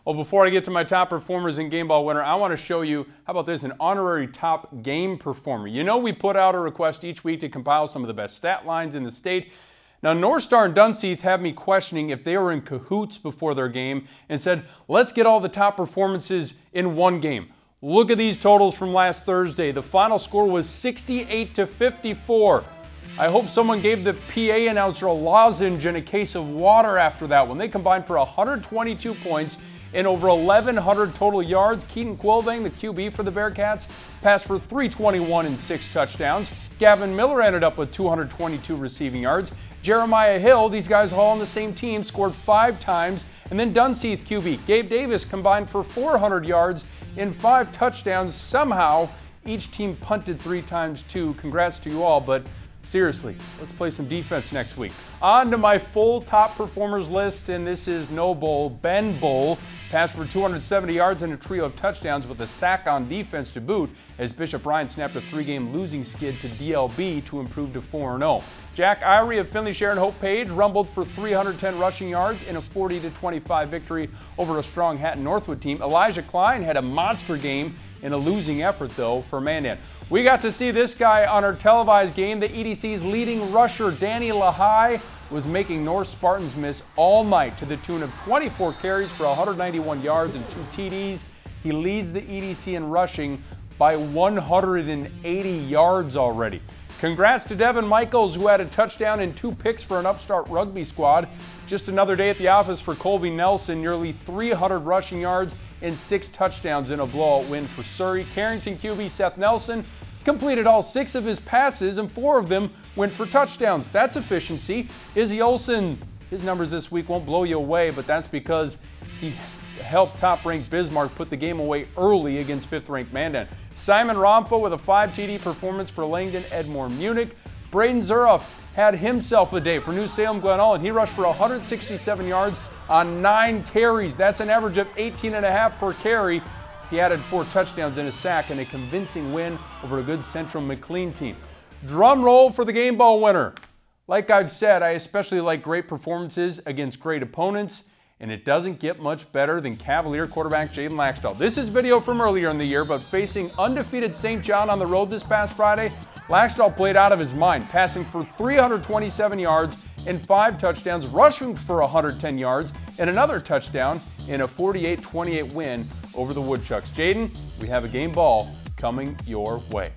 Well, before I get to my top performers and game ball winner, I want to show you, how about this, an honorary top game performer. You know we put out a request each week to compile some of the best stat lines in the state. Now, Northstar and Dunseith have me questioning if they were in cahoots before their game and said, let's get all the top performances in one game. Look at these totals from last Thursday. The final score was 68-54. I hope someone gave the PA announcer a lozenge and a case of water after that one. They combined for 122 points and over 1,100 total yards. Keaton Quilvang, the QB for the Bearcats, passed for 321 and 6 touchdowns. Gavin Miller ended up with 222 receiving yards. Jeremiah Hill, these guys all on the same team, scored 5 times. And then Dunseith QB Gabe Davis combined for 400 yards and 5 touchdowns. Somehow, each team punted 3 times too. Congrats to you all, but seriously, let's play some defense next week. On to my full top performers list, and this is no Bull. Ben Bull passed for 270 yards and a trio of touchdowns with a sack on defense to boot, as Bishop Ryan snapped a 3-game losing skid to DLB to improve to 4-0. Jack Irie of Finley Sharon Hope Page rumbled for 310 rushing yards in a 40-25 victory over a strong Hatton Northwood team. Elijah Klein had a monster game in a losing effort, though, for Mandan. We got to see this guy on our televised game. The EDC's leading rusher, Danny Lahai, was making North Spartans miss all night to the tune of 24 carries for 191 yards and 2 TDs. He leads the EDC in rushing by 180 yards already. Congrats to Devin Michaels, who had a touchdown and 2 picks for an upstart rugby squad. Just another day at the office for Colby Nelson, nearly 300 rushing yards and 6 touchdowns in a blowout win for Surrey. Carrington QB Seth Nelson completed all 6 of his passes, and 4 of them went for touchdowns. That's efficiency. Izzy Olsen, his numbers this week won't blow you away, but that's because he helped top-ranked Bismarck put the game away early against 5th-ranked Mandan. Simon Romfo with a 5 TD performance for Langdon Edmore Munich. Braden Zuroff had himself a day for New Salem Glen Ullin. He rushed for 167 yards on 9 carries. That's an average of 18.5 per carry. He added 4 touchdowns and a sack in a convincing win over a good Central McLean team. Drum roll for the game ball winner. Like I've said, I especially like great performances against great opponents, and it doesn't get much better than Cavalier quarterback Jayden Laxdal. This is video from earlier in the year, but facing undefeated St. John on the road this past Friday, Laxdal played out of his mind, passing for 327 yards and 5 touchdowns, rushing for 110 yards and another touchdown in a 48-28 win over the Woodchucks. Jayden, we have a game ball coming your way.